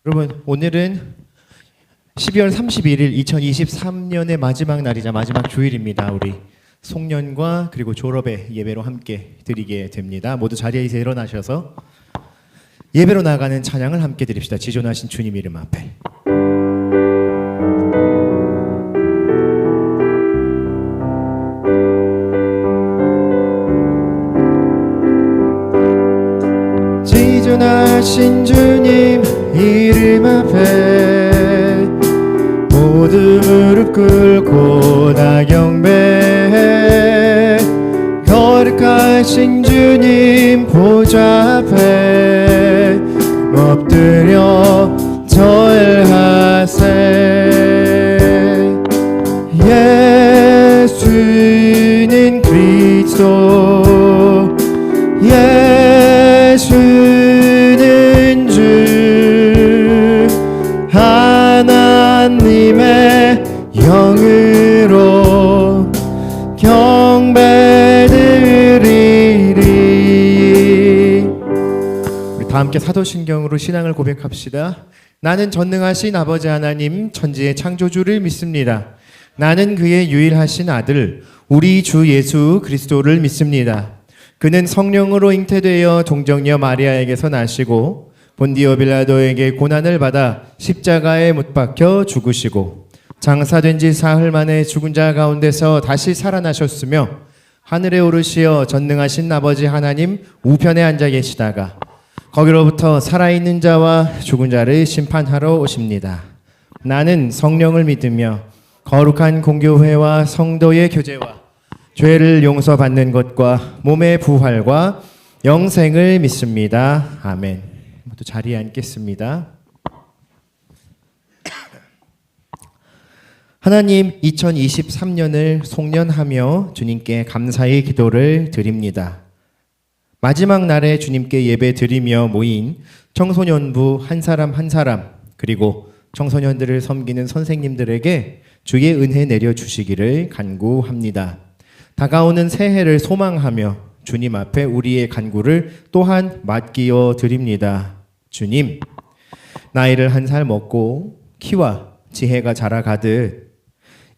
여러분, 오늘은 12월 31일 2023년의 마지막 날이자 마지막 주일입니다. 우리 송년과 그리고 졸업의 예배로 함께 드리게 됩니다. 모두 자리에서 일어나셔서 예배로 나가는 찬양을 함께 드립시다. 지존하신 주님 이름 앞에. 지존하신 주님 이름 앞에 모두 무릎 꿇고 다 경배해. 거룩하신 주님 보좌 앞에 엎드려 절하세. 예수는 그리스도, 예수는 주, 하나님의 영으로 경배드리리. 우리 다 함께 사도신경으로 신앙을 고백합시다. 나는 전능하신 아버지 하나님 천지의 창조주를 믿습니다. 나는 그의 유일하신 아들 우리 주 예수 그리스도를 믿습니다. 그는 성령으로 잉태되어 동정녀 마리아에게서 나시고 본디오 빌라도에게 고난을 받아 십자가에 못 박혀 죽으시고 장사된 지 사흘 만에 죽은 자 가운데서 다시 살아나셨으며 하늘에 오르시어 전능하신 아버지 하나님 우편에 앉아 계시다가 거기로부터 살아있는 자와 죽은 자를 심판하러 오십니다. 나는 성령을 믿으며 거룩한 공교회와 성도의 교제와 죄를 용서받는 것과 몸의 부활과 영생을 믿습니다. 아멘. 모두 자리에 앉겠습니다. 하나님, 2023년을 송년하며 주님께 감사의 기도를 드립니다. 마지막 날에 주님께 예배 드리며 모인 청소년부 한 사람 한 사람, 그리고 청소년들을 섬기는 선생님들에게 주의 은혜 내려주시기를 간구합니다. 다가오는 새해를 소망하며 주님 앞에 우리의 간구를 또한 맡기어 드립니다. 주님, 나이를 한 살 먹고 키와 지혜가 자라가듯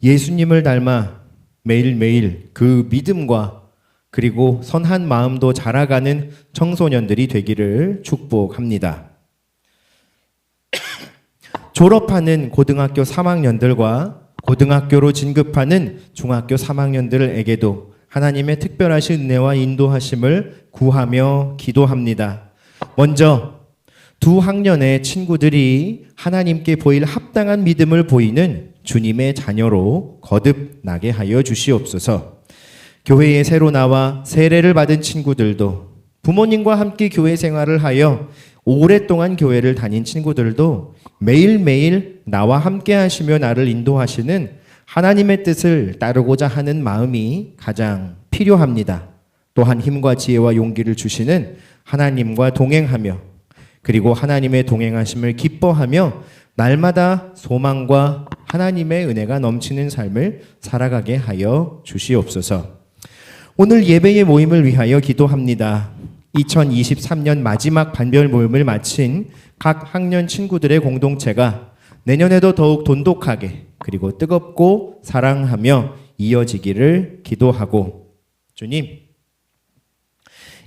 예수님을 닮아 매일매일 그 믿음과 그리고 선한 마음도 자라가는 청소년들이 되기를 축복합니다. 졸업하는 고등학교 3학년들과 고등학교로 진급하는 중학교 3학년들에게도 하나님의 특별하신 은혜와 인도하심을 구하며 기도합니다. 먼저 두 학년의 친구들이 하나님께 보일 합당한 믿음을 보이는 주님의 자녀로 거듭나게 하여 주시옵소서. 교회에 새로 나와 세례를 받은 친구들도, 부모님과 함께 교회 생활을 하여 오랫동안 교회를 다닌 친구들도 매일매일 나와 함께 하시며 나를 인도하시는 하나님의 뜻을 따르고자 하는 마음이 가장 필요합니다. 또한 힘과 지혜와 용기를 주시는 하나님과 동행하며 그리고 하나님의 동행하심을 기뻐하며 날마다 소망과 하나님의 은혜가 넘치는 삶을 살아가게 하여 주시옵소서. 오늘 예배의 모임을 위하여 기도합니다. 2023년 마지막 반별 모임을 마친 각 학년 친구들의 공동체가 내년에도 더욱 돈독하게 그리고 뜨겁고 사랑하며 이어지기를 기도하고, 주님,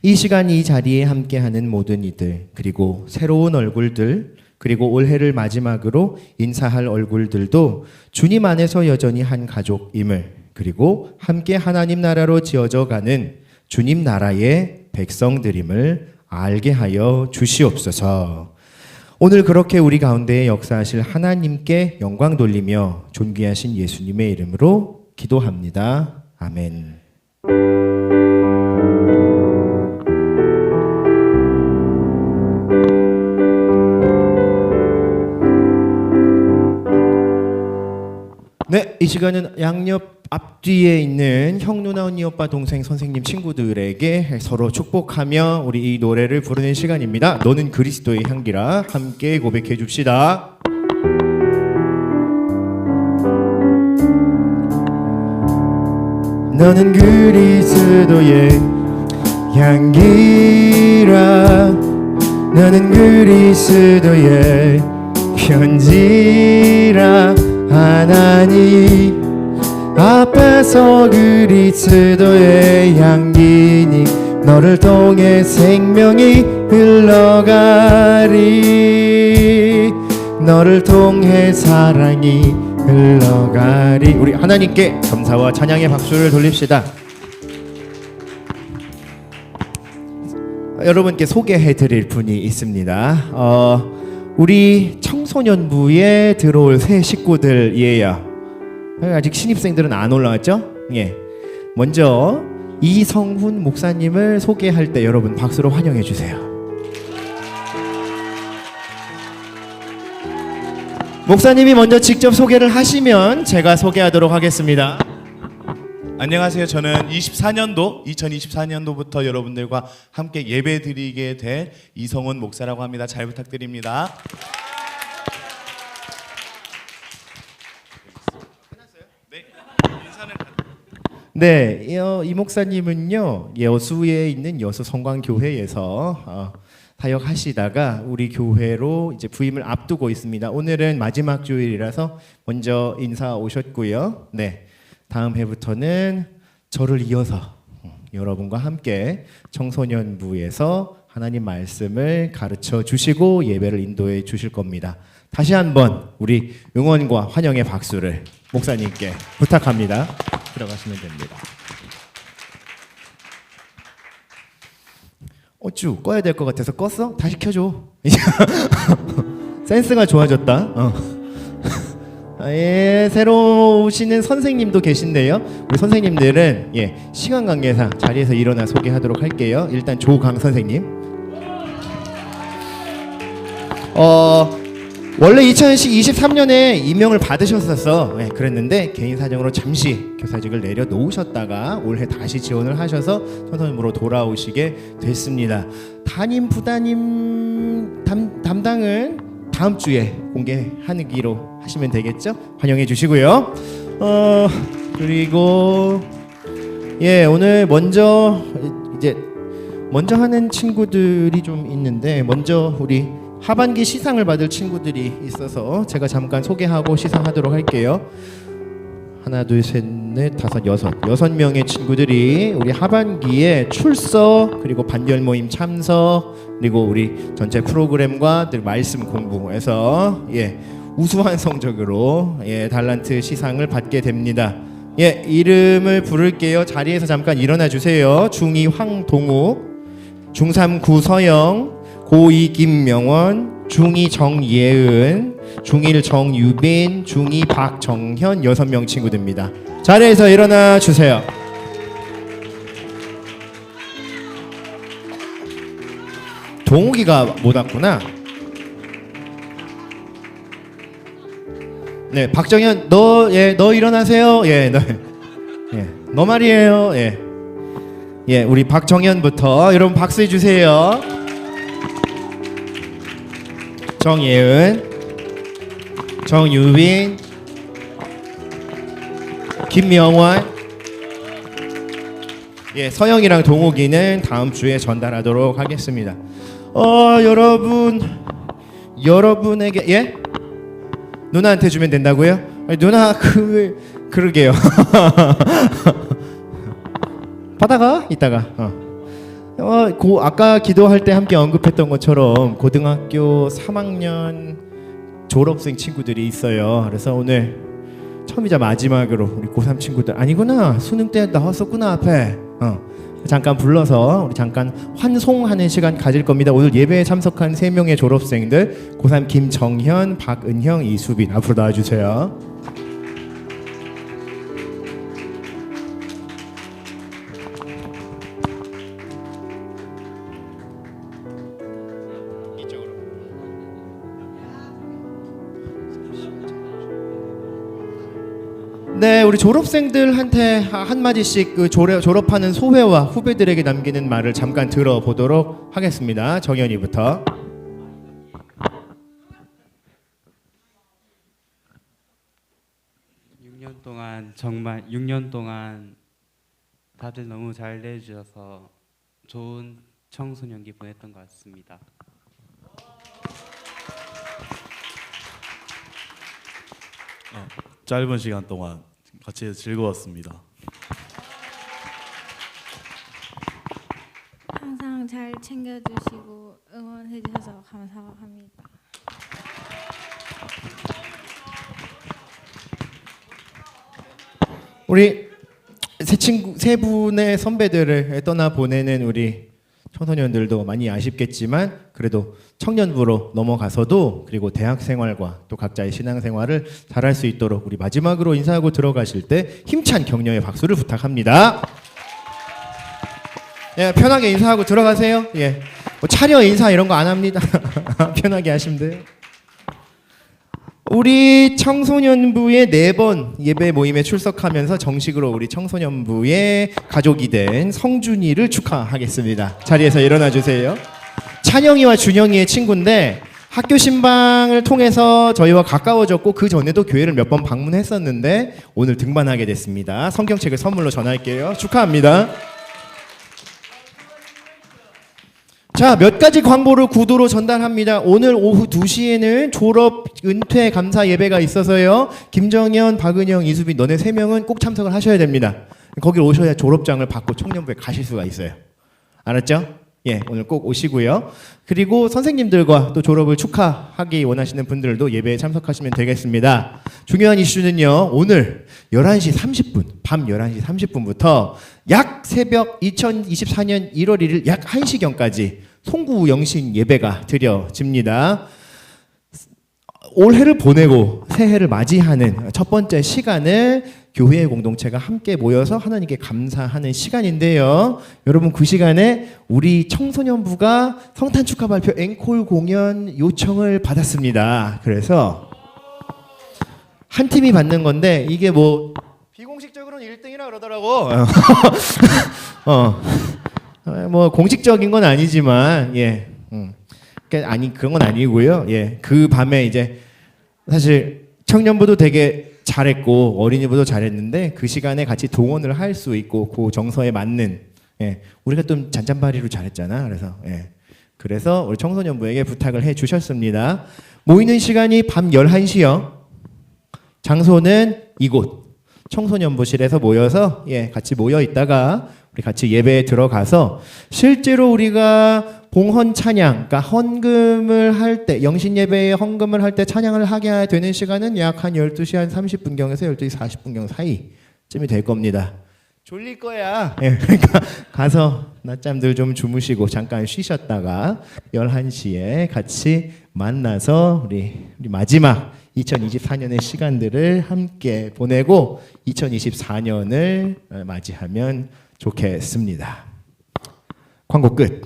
이 시간 이 자리에 함께하는 모든 이들, 그리고 새로운 얼굴들, 그리고 올해를 마지막으로 인사할 얼굴들도 주님 안에서 여전히 한 가족임을, 그리고 함께 하나님 나라로 지어져 가는 주님 나라의 백성들임을 알게 하여 주시옵소서. 오늘 그렇게 우리 가운데 역사하실 하나님께 영광 돌리며 존귀하신 예수님의 이름으로 기도합니다. 아멘. 네, 이 시간은 양옆 앞뒤에 있는 형, 누나, 언니, 오빠, 동생, 선생님, 친구들에게 서로 축복하며 우리 이 노래를 부르는 시간입니다. 너는 그리스도의 향기라. 함께 고백해 줍시다. 너는 그리스도의 향기라. 너는 그리스도의 편지라 하나님 앞에서 그리스도의 향기니 너를 통해 생명이 흘러가리 너를 통해 사랑이 흘러가리. 우리 하나님께 감사와 찬양의 박수를 돌립시다. 여러분께 소개해드릴 분이 있습니다. 우리 청소년부에 들어올 새 식구들이에요. 아직 신입생들은 안 올라왔죠? 예. 먼저 이성훈 목사님을 소개할 때 여러분 박수로 환영해 주세요. 목사님이 먼저 직접 소개를 하시면 제가 소개하도록 하겠습니다. 안녕하세요. 저는 2024년도부터 여러분들과 함께 예배드리게 될 이성훈 목사라고 합니다. 잘 부탁드립니다. 네, 이 목사님은요 여수에 있는 여수 성광교회에서 사역하시다가 우리 교회로 이제 부임을 앞두고 있습니다. 오늘은 마지막 주일이라서 먼저 인사 오셨고요. 네, 다음 해부터는 저를 이어서 여러분과 함께 청소년부에서 하나님 말씀을 가르쳐 주시고 예배를 인도해 주실 겁니다. 다시 한번 우리 응원과 환영의 박수를 목사님께 부탁합니다. 들어가시면 됩니다. 어쭈 꺼야 될 것 같아서 껐어? 다시 켜줘. 센스가 좋아졌다. 예, 새로 오시는 선생님도 계신데요. 우리 선생님들은 시간 관계상 자리에서 일어나 소개하도록 할게요. 일단 조강 선생님. 원래 2023년에 임명을 받으셨었어. 그랬는데 개인 사정으로 잠시 교사직을 내려놓으셨다가 올해 다시 지원을 하셔서 선생님으로 돌아오시게 됐습니다. 담임 부담임 담당은 다음 주에 공개하기로 하시면 되겠죠? 환영해 주시고요. 그리고 오늘 먼저 하는 친구들이 좀 있는데 먼저 우리 하반기 시상을 받을 친구들이 있어서 제가 잠깐 소개하고 시상하도록 할게요. 하나, 둘, 셋, 넷, 다섯, 여섯 명의 친구들이 우리 하반기에 출석 그리고 반별 모임 참석 그리고 우리 전체 프로그램과 늘 말씀 공부에서 우수한 성적으로 달란트 시상을 받게 됩니다. 이름을 부를게요. 자리에서 잠깐 일어나 주세요. 중2 황동욱, 중3 구서영, 고2 김명원, 중2 정예은, 중1 정유빈, 중2 박정현 6명 친구들입니다. 자리에서 일어나 주세요. 동욱이가 못 왔구나. 네, 박정현 너 일어나세요. 너 말이에요. 우리 박정현부터 여러분 박수해 주세요. 정예은, 정유빈, 김명원, 서영이랑 동욱이는 다음 주에 전달하도록 하겠습니다. 여러분에게 누나한테 주면 된다고요? 누나 그러게요. 받아가 이따가. 아까 기도할 때 함께 언급했던 것처럼 고등학교 3학년 졸업생 친구들이 있어요. 그래서 오늘 처음이자 마지막으로 우리 고3 친구들 아니구나 수능 때 나왔었구나 앞에 잠깐 불러서 우리 잠깐 환송하는 시간 가질 겁니다. 오늘 예배에 참석한 3명의 졸업생들 고3 김정현, 박은형, 이수빈 앞으로 나와주세요. 네, 우리 졸업생들한테 한마디씩 졸업하는 소회와 후배들에게 남기는 말을 잠깐 들어보도록 하겠습니다. 정현이부터. 6년 동안 정말 6년 동안 다들 너무 잘 내주셔서 좋은 청소년기 보냈던 것 같습니다. 짧은 시간 동안 같이 해서 즐거웠습니다. 항상 잘 챙겨주시고 응원해주셔서 감사합니다. 우리 세 분의 선배들을 떠나 보내는 우리 청소년들도 많이 아쉽겠지만 그래도 청년부로 넘어가서도 그리고 대학 생활과 또 각자의 신앙 생활을 잘할 수 있도록 우리 마지막으로 인사하고 들어가실 때 힘찬 격려의 박수를 부탁합니다. 예, 편하게 인사하고 들어가세요. 예, 뭐 차려 인사 이런 거 안 합니다. 편하게 하시면 돼요. 우리 청소년부의 4번 예배 모임에 출석하면서 정식으로 우리 청소년부의 가족이 된 성준이를 축하하겠습니다. 자리에서 일어나 주세요. 찬영이와 준영이의 친구인데 학교 신방을 통해서 저희와 가까워졌고 그 전에도 교회를 몇 번 방문했었는데 오늘 등반하게 됐습니다. 성경책을 선물로 전할게요. 축하합니다. 자, 몇 가지 광고를 구두로 전달합니다. 오늘 오후 2시에는 졸업 은퇴 감사 예배가 있어서요. 김정현, 박은영, 이수빈 너네 3명은 꼭 참석을 하셔야 됩니다. 거기 오셔야 졸업장을 받고 청년부에 가실 수가 있어요. 알았죠? 예, 오늘 꼭 오시고요. 그리고 선생님들과 또 졸업을 축하하기 원하시는 분들도 예배에 참석하시면 되겠습니다. 중요한 이슈는요. 오늘 11시 30분, 밤 11시 30분부터 약 새벽 2024년 1월 1일 약 1시경까지 송구 영신 예배가 드려집니다. 올해를 보내고 새해를 맞이하는 첫 번째 시간을 교회 공동체가 함께 모여서 하나님께 감사하는 시간인데요. 여러분 그 시간에 우리 청소년부가 성탄 축하 발표 앵콜 공연 요청을 받았습니다. 그래서 한 팀이 받는 건데 이게 뭐 비공식적으로는 1등이라 그러더라고. 뭐 공식적인 건 아니지만 예, 그러니까 아니 그런 건 아니고요. 예, 그 밤에 이제 사실 청년부도 되게 잘했고 어린이부도 잘했는데 그 시간에 같이 동원을 할 수 있고 그 정서에 맞는 예, 우리가 좀 잔잔바리로 잘했잖아. 그래서 우리 청소년부에게 부탁을 해주셨습니다. 모이는 시간이 밤 11시요. 장소는 이곳 청소년부실에서 모여서 예, 같이 모여 있다가 우리 같이 예배에 들어가서 실제로 우리가 봉헌 찬양, 그러니까 헌금을 할 때, 영신 예배에 헌금을 할 때 찬양을 하게 되는 시간은 약 한 12시 한 30분경에서 12시 40분경 사이쯤이 될 겁니다. 졸릴 거야. 예, 그러니까 가서 낮잠들 좀 주무시고 잠깐 쉬셨다가 11시에 같이 만나서 우리 마지막 2024년의 시간들을 함께 보내고 2024년을 맞이하면 좋겠습니다. 광고 끝.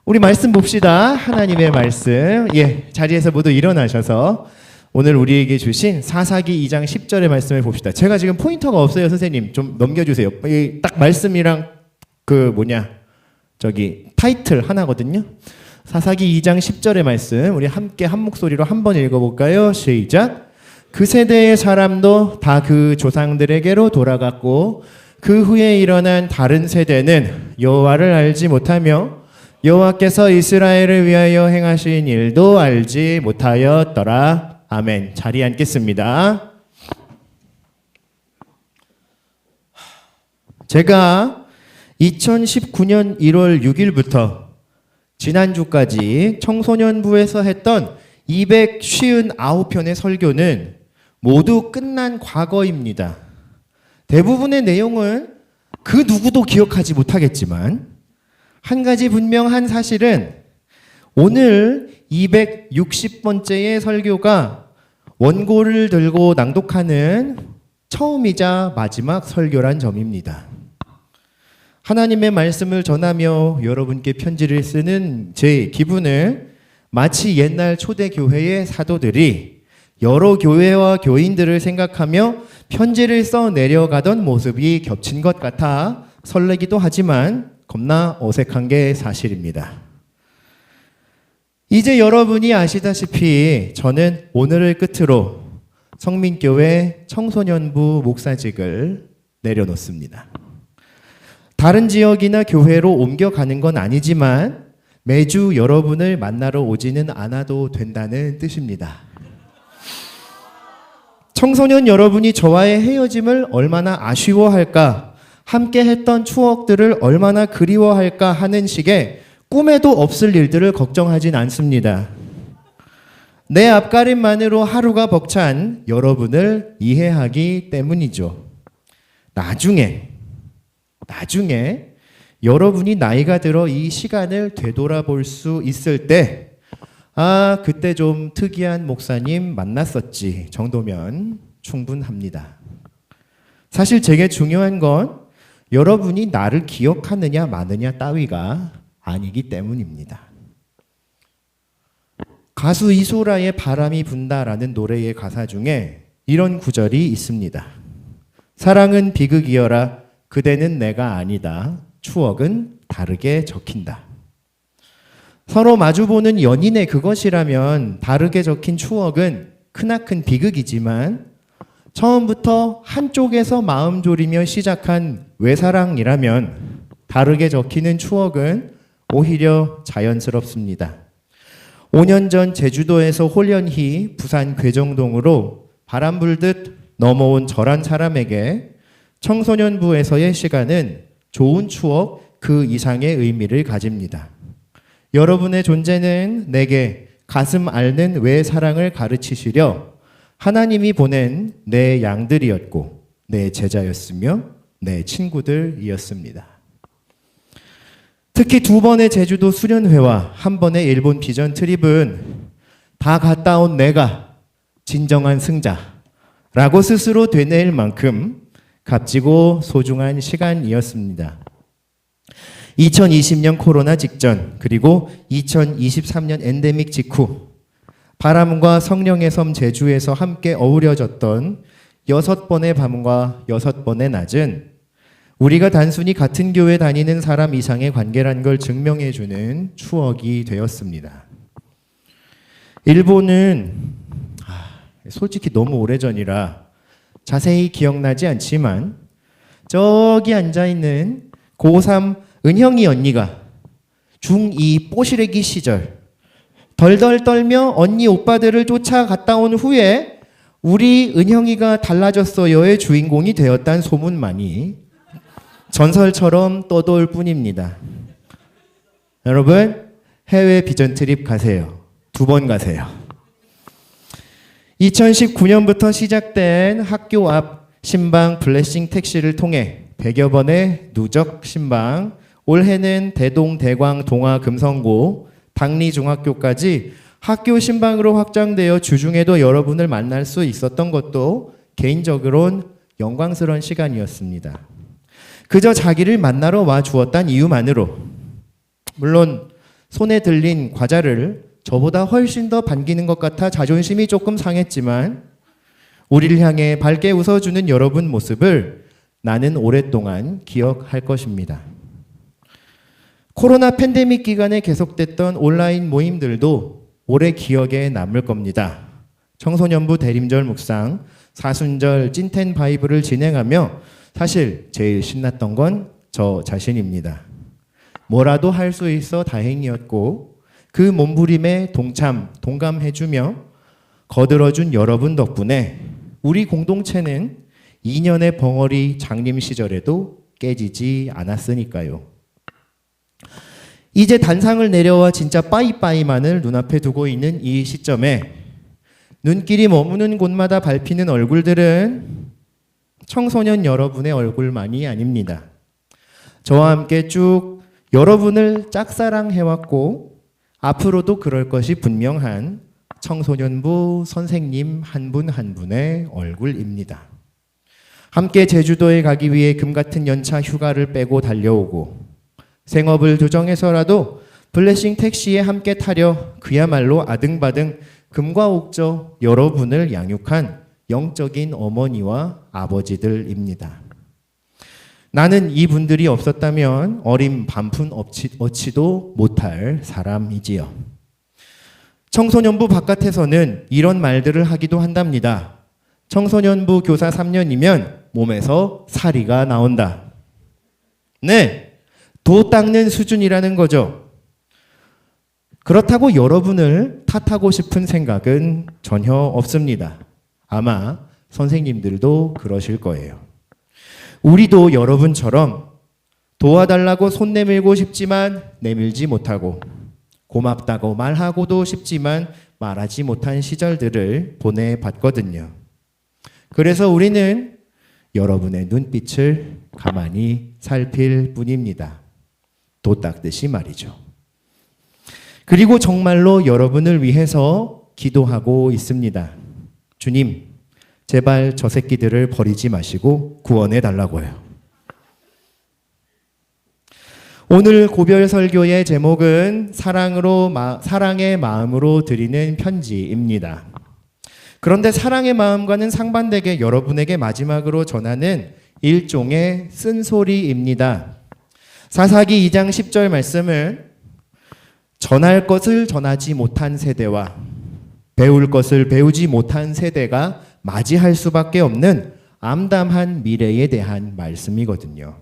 우리 말씀 봅시다. 하나님의 말씀. 예, 자리에서 모두 일어나셔서 오늘 우리에게 주신 사사기 2장 10절의 말씀을 봅시다. 제가 지금 포인터가 없어요, 선생님. 좀 넘겨주세요. 딱 말씀이랑 타이틀 하나거든요. 사사기 2장 10절의 말씀 우리 함께 한 목소리로 한번 읽어볼까요? 시작. 그 세대의 사람도 다 그 조상들에게로 돌아갔고 그 후에 일어난 다른 세대는 여호와를 알지 못하며 여호와께서 이스라엘을 위하여 행하신 일도 알지 못하였더라. 아멘. 자리에 앉겠습니다. 제가 2019년 1월 6일부터 지난주까지 청소년부에서 했던 259편의 설교는 모두 끝난 과거입니다. 대부분의 내용은 그 누구도 기억하지 못하겠지만 한 가지 분명한 사실은 오늘 260번째의 설교가 원고를 들고 낭독하는 처음이자 마지막 설교란 점입니다. 하나님의 말씀을 전하며 여러분께 편지를 쓰는 제 기분을 마치 옛날 초대교회의 사도들이 여러 교회와 교인들을 생각하며 편지를 써 내려가던 모습이 겹친 것 같아 설레기도 하지만 겁나 어색한 게 사실입니다. 이제 여러분이 아시다시피 저는 오늘을 끝으로 성민교회 청소년부 목사직을 내려놓습니다. 다른 지역이나 교회로 옮겨가는 건 아니지만 매주 여러분을 만나러 오지는 않아도 된다는 뜻입니다. 청소년 여러분이 저와의 헤어짐을 얼마나 아쉬워할까, 함께 했던 추억들을 얼마나 그리워할까 하는 식의 꿈에도 없을 일들을 걱정하진 않습니다. 내 앞가림만으로 하루가 벅찬 여러분을 이해하기 때문이죠. 나중에 여러분이 나이가 들어 이 시간을 되돌아볼 수 있을 때, 그때 좀 특이한 목사님 만났었지 정도면 충분합니다. 사실 제게 중요한 건 여러분이 나를 기억하느냐 마느냐 따위가 아니기 때문입니다. 가수 이소라의 바람이 분다라는 노래의 가사 중에 이런 구절이 있습니다. 사랑은 비극이여라 그대는 내가 아니다 추억은 다르게 적힌다. 서로 마주보는 연인의 그것이라면 다르게 적힌 추억은 크나큰 비극이지만 처음부터 한쪽에서 마음 졸이며 시작한 외사랑이라면 다르게 적히는 추억은 오히려 자연스럽습니다. 5년 전 제주도에서 홀연히 부산 괴정동으로 바람 불듯 넘어온 저란 사람에게 청소년부에서의 시간은 좋은 추억 그 이상의 의미를 가집니다. 여러분의 존재는 내게 가슴 앓는 외사랑을 가르치시려 하나님이 보낸 내 양들이었고 내 제자였으며 내 친구들이었습니다. 특히 2번의 제주도 수련회와 1번의 일본 비전 트립은 다 갔다 온 내가 진정한 승자라고 스스로 되뇌일 만큼 값지고 소중한 시간이었습니다. 2020년 코로나 직전 그리고 2023년 엔데믹 직후 바람과 성령의 섬 제주에서 함께 어우러졌던 6번의 밤과 6번의 낮은 우리가 단순히 같은 교회 다니는 사람 이상의 관계란 걸 증명해주는 추억이 되었습니다. 일본은 솔직히 너무 오래전이라 자세히 기억나지 않지만 저기 앉아있는 고3 은형이 언니가 중2 뽀시래기 시절 덜덜 떨며 언니 오빠들을 쫓아갔다 온 후에 우리 은형이가 달라졌어요의 주인공이 되었다는 소문만이 전설처럼 떠돌 뿐입니다. 여러분 해외 비전 트립 가세요. 2번 가세요. 2019년부터 시작된 학교 앞 신방 블레싱 택시를 통해 100여 번의 누적 신방, 올해는 대동, 대광, 동아, 금성고, 당리중학교까지 학교 신방으로 확장되어 주중에도 여러분을 만날 수 있었던 것도 개인적으로는 영광스러운 시간이었습니다. 그저 자기를 만나러 와 주었단 이유만으로, 물론 손에 들린 과자를 저보다 훨씬 더 반기는 것 같아 자존심이 조금 상했지만 우리를 향해 밝게 웃어주는 여러분 모습을 나는 오랫동안 기억할 것입니다. 코로나 팬데믹 기간에 계속됐던 온라인 모임들도 오래 기억에 남을 겁니다. 청소년부 대림절 묵상, 사순절 찐텐 바이브를 진행하며 사실 제일 신났던 건 저 자신입니다. 뭐라도 할 수 있어 다행이었고 그 몸부림에 동감해주며 거들어준 여러분 덕분에 우리 공동체는 2년의 벙어리 장님 시절에도 깨지지 않았으니까요. 이제 단상을 내려와 진짜 빠이빠이만을 눈앞에 두고 있는 이 시점에 눈길이 머무는 곳마다 밟히는 얼굴들은 청소년 여러분의 얼굴만이 아닙니다. 저와 함께 쭉 여러분을 짝사랑해왔고 앞으로도 그럴 것이 분명한 청소년부 선생님 한 분 한 분의 얼굴입니다. 함께 제주도에 가기 위해 금같은 연차 휴가를 빼고 달려오고 생업을 조정해서라도 블레싱 택시에 함께 타려 그야말로 아등바등 금과 옥저 여러분을 양육한 영적인 어머니와 아버지들입니다. 나는 이분들이 없었다면 어린 반푼 얻지도 못할 사람이지요. 청소년부 바깥에서는 이런 말들을 하기도 한답니다. 청소년부 교사 3년이면 몸에서 사리가 나온다. 네, 도 닦는 수준이라는 거죠. 그렇다고 여러분을 탓하고 싶은 생각은 전혀 없습니다. 아마 선생님들도 그러실 거예요. 우리도 여러분처럼 도와달라고 손 내밀고 싶지만 내밀지 못하고 고맙다고 말하고도 싶지만 말하지 못한 시절들을 보내봤거든요. 그래서 우리는 여러분의 눈빛을 가만히 살필 뿐입니다. 도 닦듯이 말이죠. 그리고 정말로 여러분을 위해서 기도하고 있습니다. 주님, 제발 저 새끼들을 버리지 마시고 구원해 달라고요. 오늘 고별 설교의 제목은 사랑의 마음으로 드리는 편지입니다. 그런데 사랑의 마음과는 상반되게 여러분에게 마지막으로 전하는 일종의 쓴소리입니다. 사사기 2장 10절 말씀을 전할 것을 전하지 못한 세대와 배울 것을 배우지 못한 세대가 맞이할 수밖에 없는 암담한 미래에 대한 말씀이거든요.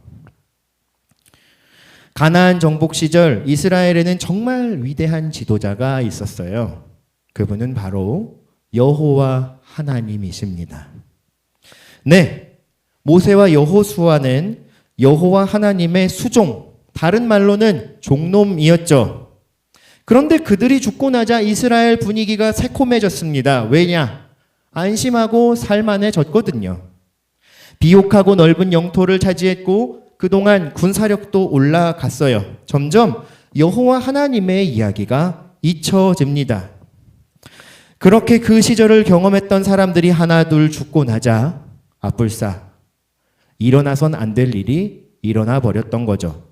가나안 정복 시절 이스라엘에는 정말 위대한 지도자가 있었어요. 그분은 바로 여호와 하나님이십니다. 네, 모세와 여호수아는 여호와 하나님의 수종, 다른 말로는 종놈이었죠. 그런데 그들이 죽고 나자 이스라엘 분위기가 새콤해졌습니다. 왜냐? 안심하고 살만해졌거든요. 비옥하고 넓은 영토를 차지했고 그동안 군사력도 올라갔어요. 점점 여호와 하나님의 이야기가 잊혀집니다. 그렇게 그 시절을 경험했던 사람들이 하나둘 죽고 나자 아뿔싸 일어나선 안 될 일이 일어나 버렸던 거죠.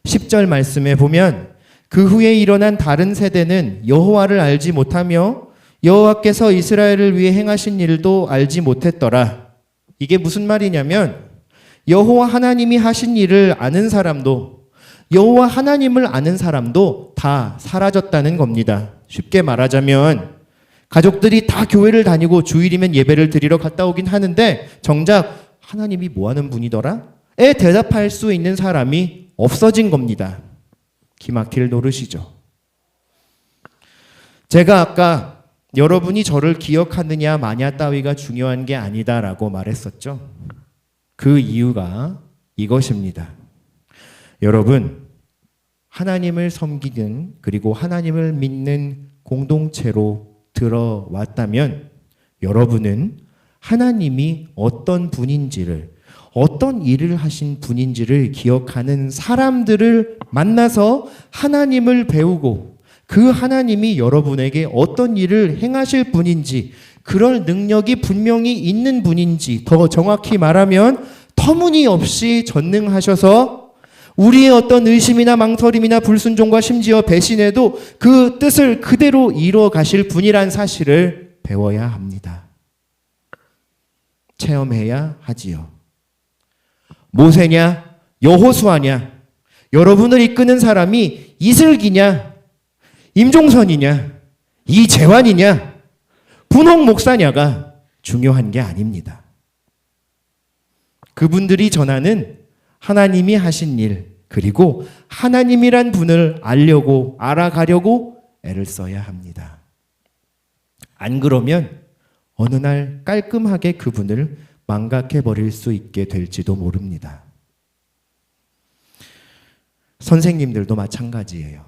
10절 말씀에 보면 그 후에 일어난 다른 세대는 여호와를 알지 못하며 여호와께서 이스라엘을 위해 행하신 일도 알지 못했더라. 이게 무슨 말이냐면 여호와 하나님이 하신 일을 아는 사람도 여호와 하나님을 아는 사람도 다 사라졌다는 겁니다. 쉽게 말하자면 가족들이 다 교회를 다니고 주일이면 예배를 드리러 갔다 오긴 하는데 정작 하나님이 뭐 하는 분이더라? 에 대답할 수 있는 사람이 없어진 겁니다. 기막힐 노릇이죠. 제가 아까 여러분이 저를 기억하느냐 마냐 따위가 중요한 게 아니다라고 말했었죠. 그 이유가 이것입니다. 여러분, 하나님을 섬기는 그리고 하나님을 믿는 공동체로 들어왔다면 여러분은 하나님이 어떤 분인지를, 어떤 일을 하신 분인지를 기억하는 사람들을 만나서 하나님을 배우고 그 하나님이 여러분에게 어떤 일을 행하실 분인지, 그럴 능력이 분명히 있는 분인지, 더 정확히 말하면 터무니없이 전능하셔서 우리의 어떤 의심이나 망설임이나 불순종과 심지어 배신에도 그 뜻을 그대로 이루어 가실 분이란 사실을 배워야 합니다. 체험해야 하지요. 모세냐 여호수아냐, 여러분을 이끄는 사람이 이슬기냐 임종선이냐 이재환이냐 분홍 목사냐가 중요한 게 아닙니다. 그분들이 전하는 하나님이 하신 일, 그리고 하나님이란 분을 알려고 알아가려고 애를 써야 합니다. 안 그러면 어느 날 깔끔하게 그분을 망각해버릴 수 있게 될지도 모릅니다. 선생님들도 마찬가지예요.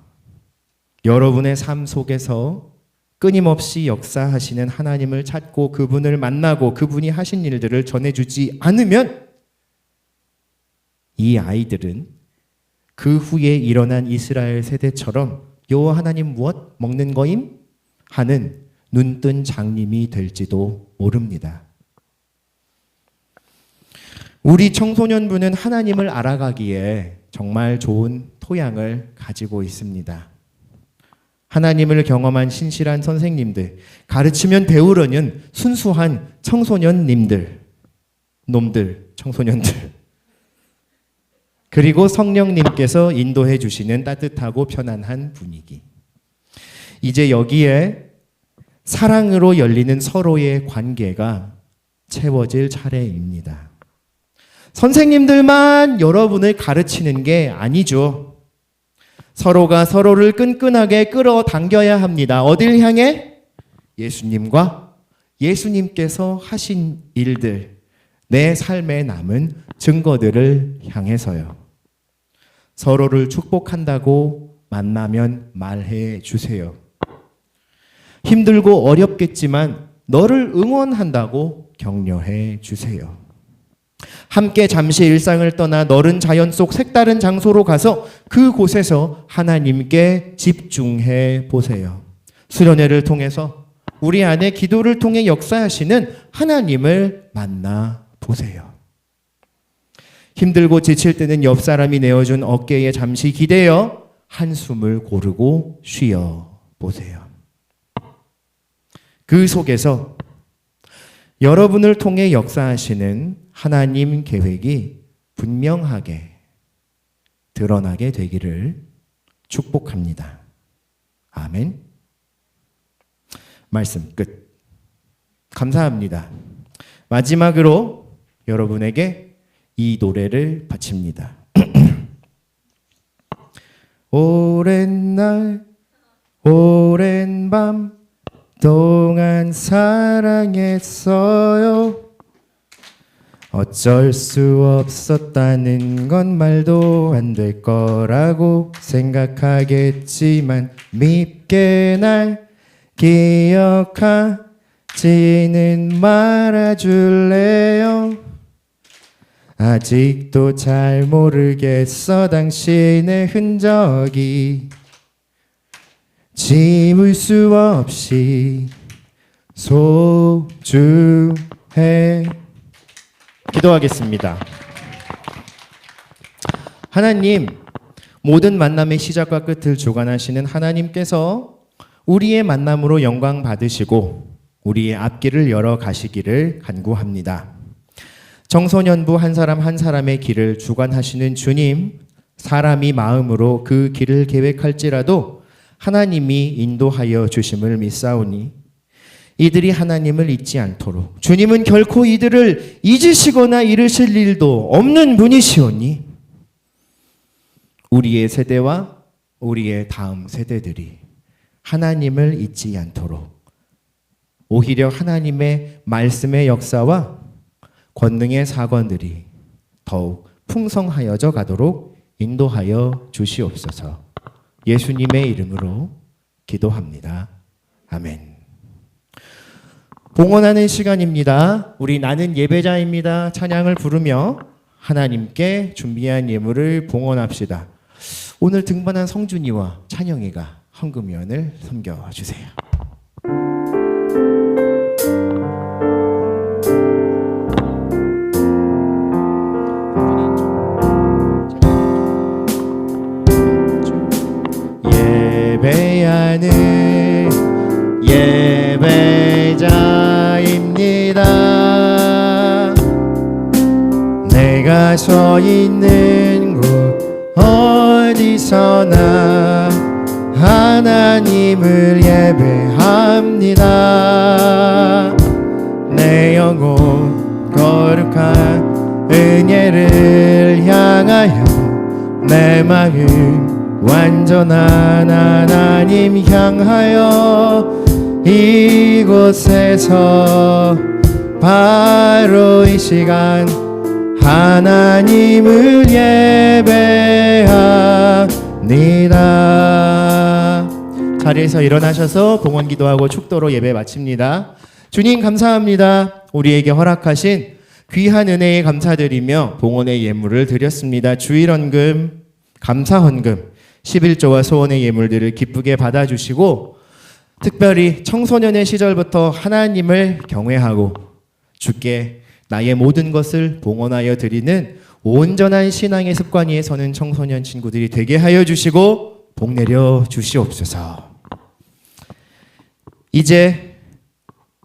여러분의 삶 속에서 끊임없이 역사하시는 하나님을 찾고 그분을 만나고 그분이 하신 일들을 전해주지 않으면 이 아이들은 그 후에 일어난 이스라엘 세대처럼 여호와 하나님 무엇 먹는 거임? 하는 눈뜬 장님이 될지도 모릅니다. 우리 청소년부는 하나님을 알아가기에 정말 좋은 토양을 가지고 있습니다. 하나님을 경험한 신실한 선생님들, 가르치면 배우려는 순수한 청소년님들, 놈들, 청소년들, 그리고 성령님께서 인도해 주시는 따뜻하고 편안한 분위기. 이제 여기에 사랑으로 열리는 서로의 관계가 채워질 차례입니다. 선생님들만 여러분을 가르치는 게 아니죠. 서로가 서로를 끈끈하게 끌어당겨야 합니다. 어딜 향해? 예수님과 예수님께서 하신 일들, 내 삶에 남은 증거들을 향해서요. 서로를 축복한다고 만나면 말해 주세요. 힘들고 어렵겠지만 너를 응원한다고 격려해 주세요. 함께 잠시 일상을 떠나 너른 자연 속 색다른 장소로 가서 그곳에서 하나님께 집중해 보세요. 수련회를 통해서 우리 안에 기도를 통해 역사하시는 하나님을 만나 보세요. 힘들고 지칠 때는 옆 사람이 내어준 어깨에 잠시 기대어 한숨을 고르고 쉬어 보세요. 그 속에서 여러분을 통해 역사하시는 하나님 계획이 분명하게 드러나게 되기를 축복합니다. 아멘. 말씀 끝. 감사합니다. 마지막으로 여러분에게 이 노래를 바칩니다. 오랜 날, 오랜 밤 동안 사랑했어요. 어쩔 수 없었다는 건 말도 안 될 거라고 생각하겠지만 밉게 날 기억하지는 말아줄래요. 아직도 잘 모르겠어 당신의 흔적이 지울 수 없이 소중해. 기도하겠습니다. 하나님, 모든 만남의 시작과 끝을 주관하시는 하나님께서 우리의 만남으로 영광 받으시고 우리의 앞길을 열어 가시기를 간구합니다. 청소년부 한 사람 한 사람의 길을 주관하시는 주님, 사람이 마음으로 그 길을 계획할지라도 하나님이 인도하여 주심을 믿사오니 이들이 하나님을 잊지 않도록 주님은 결코 이들을 잊으시거나 잃으실 일도 없는 분이시오니 우리의 세대와 우리의 다음 세대들이 하나님을 잊지 않도록 오히려 하나님의 말씀의 역사와 권능의 사건들이 더욱 풍성하여져 가도록 인도하여 주시옵소서. 예수님의 이름으로 기도합니다. 아멘. 봉헌하는 시간입니다. 우리 나는 예배자입니다. 찬양을 부르며 하나님께 준비한 예물을 봉헌합시다. 오늘 등반한 성준이와 찬영이가 헌금위원을 섬겨주세요. 예배하는 예배자입니다. 내가 서 있는 곳 어디서나 하나님을 예배합니다. 내 영혼 거룩한 은혜를 향하여 내 마음 완전한 하나님 향하여 이곳에서 바로 이 시간 하나님을 예배합니다. 자리에서 일어나셔서 봉헌 기도하고 축도로 예배 마칩니다. 주님 감사합니다. 우리에게 허락하신 귀한 은혜에 감사드리며 봉헌의 예물을 드렸습니다. 주일헌금, 감사헌금, 11조와 소원의 예물들을 기쁘게 받아주시고 특별히 청소년의 시절부터 하나님을 경외하고 주께 나의 모든 것을 봉헌하여 드리는 온전한 신앙의 습관 위에 서는 청소년 친구들이 되게 하여 주시고 복 내려 주시옵소서. 이제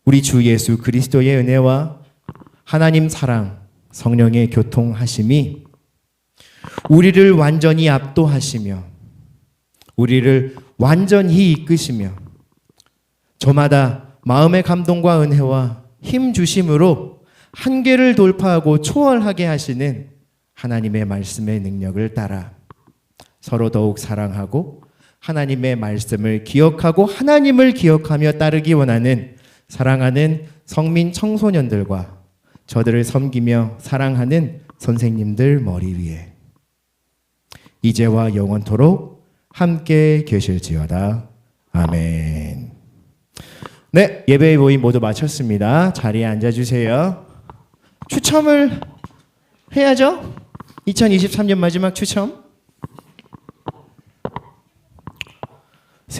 우리 주 예수 그리스도의 은혜와 하나님 사랑, 성령의 교통하심이 우리를 완전히 압도하시며 우리를 완전히 이끄시며 저마다 마음의 감동과 은혜와 힘 주심으로 한계를 돌파하고 초월하게 하시는 하나님의 말씀의 능력을 따라 서로 더욱 사랑하고 하나님의 말씀을 기억하고 하나님을 기억하며 따르기 원하는 사랑하는 성민 청소년들과 저들을 섬기며 사랑하는 선생님들 머리 위에 이제와 영원토록 함께 계실지어다. 아멘. 네, 예배의 모임 모두 마쳤습니다. 자리에 앉아주세요. 추첨을 해야죠? 2023년 마지막 추첨.